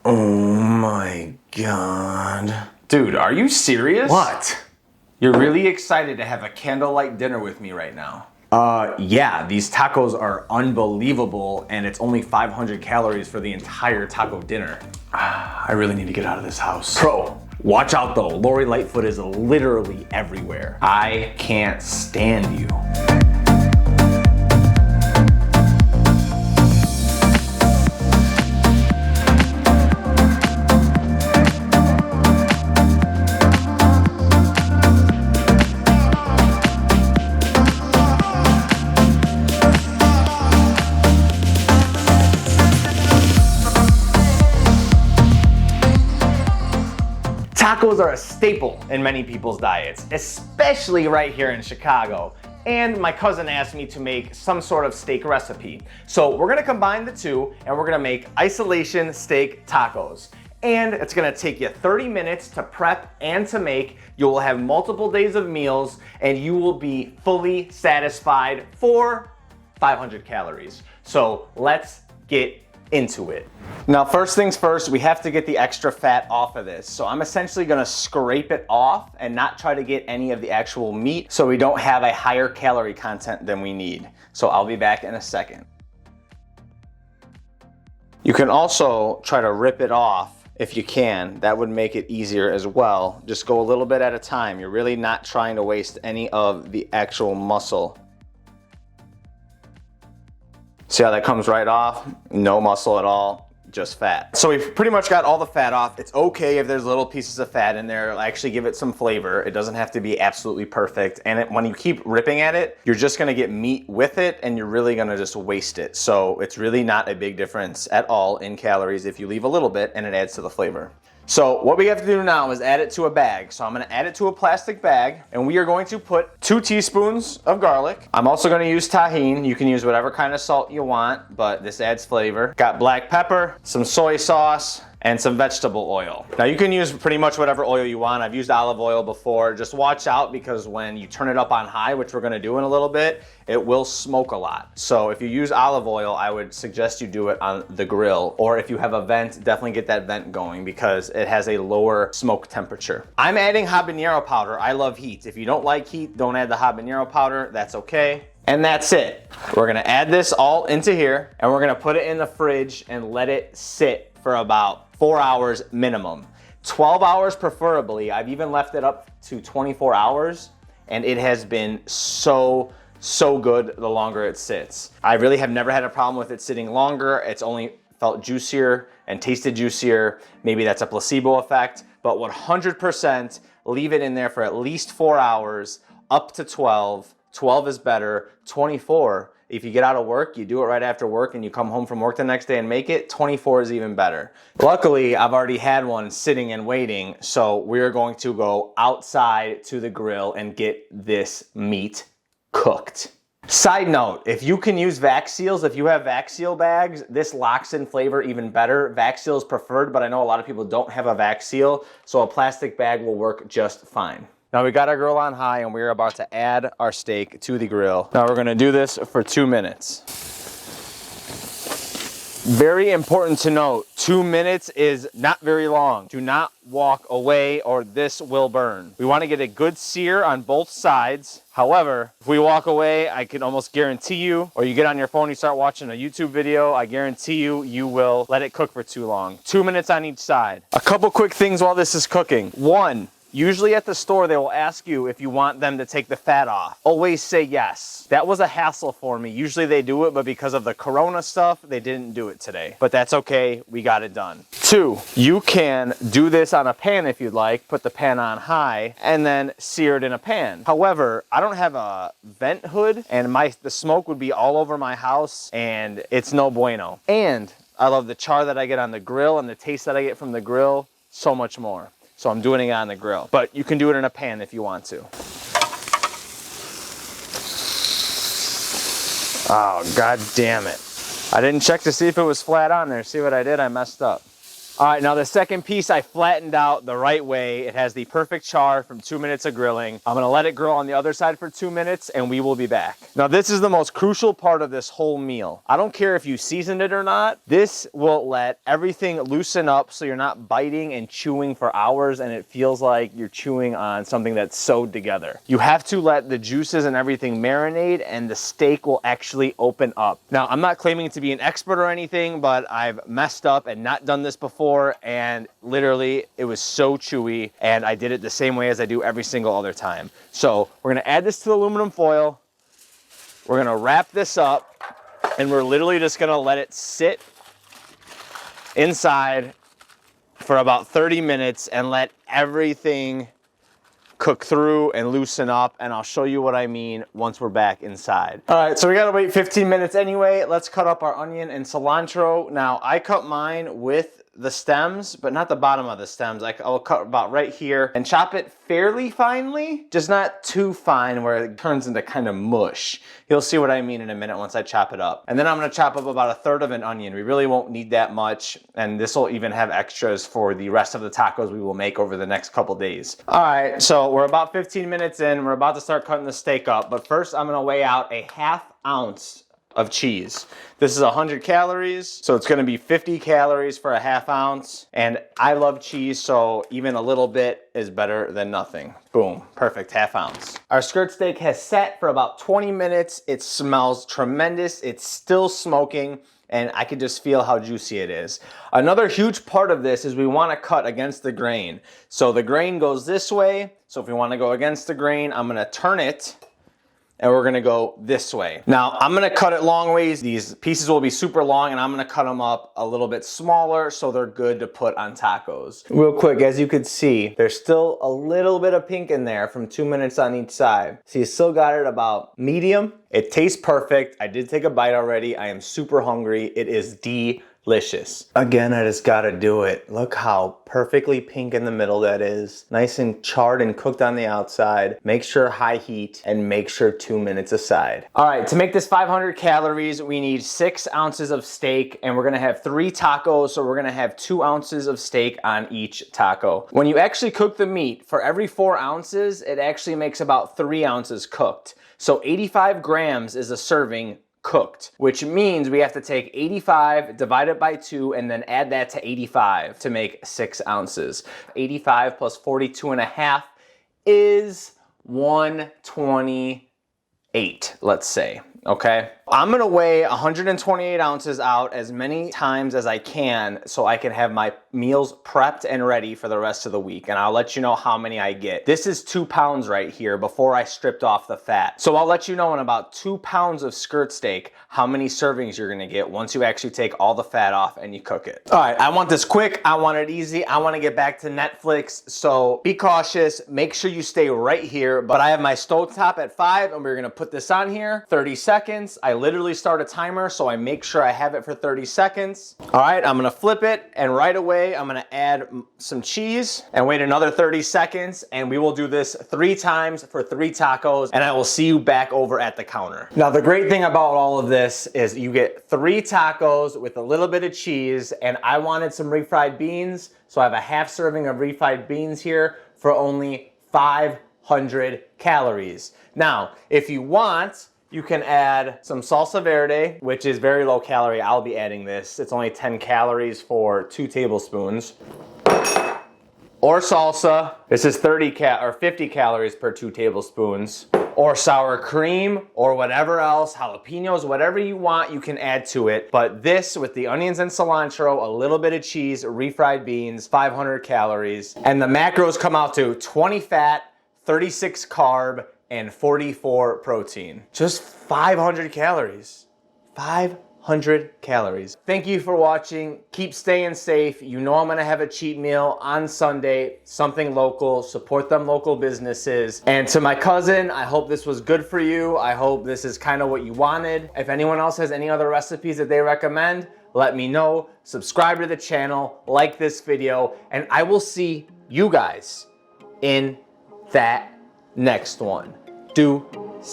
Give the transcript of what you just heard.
Oh my God. Dude, are you serious? What? You're really excited to have a candlelight dinner with me right now. Yeah, these tacos are unbelievable and it's only 500 calories for the entire taco dinner. I really need to get out of this house. Bro, watch out though. Lori Lightfoot is literally everywhere. I can't stand you. Tacos are a staple in many people's diets, especially right here in Chicago. And my cousin asked me to make some sort of steak recipe. So we're gonna combine the two and we're gonna make isolation steak tacos. And it's gonna take you 30 minutes to prep and to make. You will have multiple days of meals and you will be fully satisfied for 500 calories. So let's get into it. Now, first things first, we have to get the extra fat off of this. So I'm essentially gonna scrape it off and not try to get any of the actual meat so we don't have a higher calorie content than we need. So I'll be back in a second. You can also try to rip it off if you can. That would make it easier as well. Just go a little bit at a time. You're really not trying to waste any of the actual muscle. See how that comes right off? No muscle at all, just fat. So we've pretty much got all the fat off. It's okay if there's little pieces of fat in there. It'll actually give it some flavor. It doesn't have to be absolutely perfect. And when you keep ripping at it, you're just gonna get meat with it and you're really gonna just waste it. So it's really not a big difference at all in calories if you leave a little bit and it adds to the flavor. So what we have to do now is add it to a bag. So I'm gonna add it to a plastic bag and we are going to put 2 teaspoons of garlic. I'm also gonna use tahini. You can use whatever kind of salt you want, but this adds flavor. Got black pepper, some soy sauce, and some vegetable oil. Now you can use pretty much whatever oil you want. I've used olive oil before. Just watch out because when you turn it up on high, which we're gonna do in a little bit, it will smoke a lot. So if you use olive oil, I would suggest you do it on the grill, or if you have a vent, definitely get that vent going because it has a lower smoke temperature. I'm adding habanero powder. I love heat. If you don't like heat, don't add the habanero powder, that's okay. And that's it. We're gonna add this all into here and we're gonna put it in the fridge and let it sit for about 4 hours minimum. 12 hours preferably. I've even left it up to 24 hours and it has been so good the longer it sits. I really have never had a problem with it sitting longer. It's only felt juicier and tasted juicier. Maybe that's a placebo effect, but 100% leave it in there for at least 4 hours, up to 12. 12 is better. 24, if you get out of work, you do it right after work and you come home from work the next day and make it, 24 is even better. Luckily, I've already had one sitting and waiting, so we're going to go outside to the grill and get this meat cooked. Side note, if you can use vac seals, if you have vac seal bags, this locks in flavor even better. Vac seal is preferred, but I know a lot of people don't have a vac seal, so a plastic bag will work just fine. Now we got our grill on high and we're about to add our steak to the grill. Now we're gonna do this for 2 minutes. Very important to note, 2 minutes is not very long. Do not walk away or this will burn. We wanna get a good sear on both sides. However, if we walk away, I can almost guarantee you, or you get on your phone, you start watching a YouTube video, I guarantee you, you will let it cook for too long. 2 minutes on each side. A couple quick things while this is cooking. One, usually at the store, they will ask you if you want them to take the fat off. Always say yes. That was a hassle for me. Usually they do it, but because of the Corona stuff, they didn't do it today. But that's okay, we got it done. 2, you can do this on a pan if you'd like, put the pan on high, and then sear it in a pan. However, I don't have a vent hood, and the smoke would be all over my house, and it's no bueno. And I love the char that I get on the grill and the taste that I get from the grill so much more. So I'm doing it on the grill, but you can do it in a pan if you want to. Oh, God damn it. I didn't check to see if it was flat on there. See what I did? I messed up. All right, now the second piece I flattened out the right way. It has the perfect char from 2 minutes of grilling. I'm gonna let it grill on the other side for 2 minutes and we will be back. Now this is the most crucial part of this whole meal. I don't care if you seasoned it or not. This will let everything loosen up so you're not biting and chewing for hours and it feels like you're chewing on something that's sewed together. You have to let the juices and everything marinate and the steak will actually open up. Now, I'm not claiming to be an expert or anything, but I've messed up and not done this before and literally it was so chewy and I did it the same way as I do every single other time. So we're gonna add this to the aluminum foil. We're gonna wrap this up and we're literally just gonna let it sit inside for about 30 minutes and let everything cook through and loosen up, and I'll show you what I mean once we're back inside. All right, so we gotta wait 15 minutes anyway. Let's cut up our onion and cilantro. Now, I cut mine with the stems, but not the bottom of the stems. I'll cut about right here and chop it fairly finely, just not too fine where it turns into kind of mush. You'll see what I mean in a minute once I chop it up. And then I'm gonna chop up about 1/3 of an onion. We really won't need that much, and this will even have extras for the rest of the tacos we will make over the next couple days. All right, so we're about 15 minutes in. We're about to start cutting the steak up, but first I'm gonna weigh out a 1/2 ounce of cheese. This is 100 calories, so it's gonna be 50 calories for a 1/2 ounce. And I love cheese, so even a little bit is better than nothing. Boom, perfect, 1/2 ounce. Our skirt steak has set for about 20 minutes. It smells tremendous. It's still smoking, and I can just feel how juicy it is. Another huge part of this is we wanna cut against the grain. So the grain goes this way, so if we wanna go against the grain, I'm gonna turn it, and we're gonna go this way. Now, I'm gonna cut it long ways. These pieces will be super long and I'm gonna cut them up a little bit smaller so they're good to put on tacos. Real quick, as you can see, there's still a little bit of pink in there from 2 minutes on each side. So you still got it about medium. It tastes perfect. I did take a bite already. I am super hungry. It is delicious. Again, I just gotta do it. Look how perfectly pink in the middle that is. Nice and charred and cooked on the outside. Make sure high heat and make sure 2 minutes aside. All right, to make this 500 calories, we need 6 ounces of steak and we're gonna have 3 tacos, so we're gonna have 2 ounces of steak on each taco. When you actually cook the meat, for every 4 ounces, it actually makes about 3 ounces cooked. So 85 grams is a serving cooked, which means we have to take 85, divide it by 2, and then add that to 85 to make 6 ounces. 85 plus 42.5 is 128, let's say, okay? I'm gonna weigh 128 ounces out as many times as I can so I can have my meals prepped and ready for the rest of the week, and I'll let you know how many I get. This is 2 pounds right here before I stripped off the fat. So I'll let you know in about 2 pounds of skirt steak how many servings you're gonna get once you actually take all the fat off and you cook it. All right, I want this quick, I want it easy, I wanna get back to Netflix, so be cautious, make sure you stay right here, but I have my stovetop at 5 and we're gonna put this on here, 30 seconds. I literally start a timer so I make sure I have it for 30 seconds. All right, I'm gonna flip it and right away I'm gonna add some cheese and wait another 30 seconds and we will do this 3 times for 3 tacos and I will see you back over at the counter. Now the great thing about all of this is you get 3 tacos with a little bit of cheese and I wanted some refried beans, so I have a 1/2 serving of refried beans here for only 500 calories. Now, if you want, you can add some salsa verde, which is very low calorie. I'll be adding this. It's only 10 calories for 2 tablespoons. Or salsa. This is 50 calories per 2 tablespoons. Or sour cream, or whatever else, jalapenos, whatever you want, you can add to it. But this, with the onions and cilantro, a little bit of cheese, refried beans, 500 calories. And the macros come out to 20 fat, 36 carb, and 44 protein. Just 500 calories. 500 calories. Thank you for watching. Keep staying safe. You know I'm gonna have a cheat meal on Sunday, something local. Support them local businesses. And to my cousin, I hope this was good for you. I hope this is kind of what you wanted. If anyone else has any other recipes that they recommend, let me know. Subscribe to the channel, like this video, and I will see you guys in that next one. Deuces.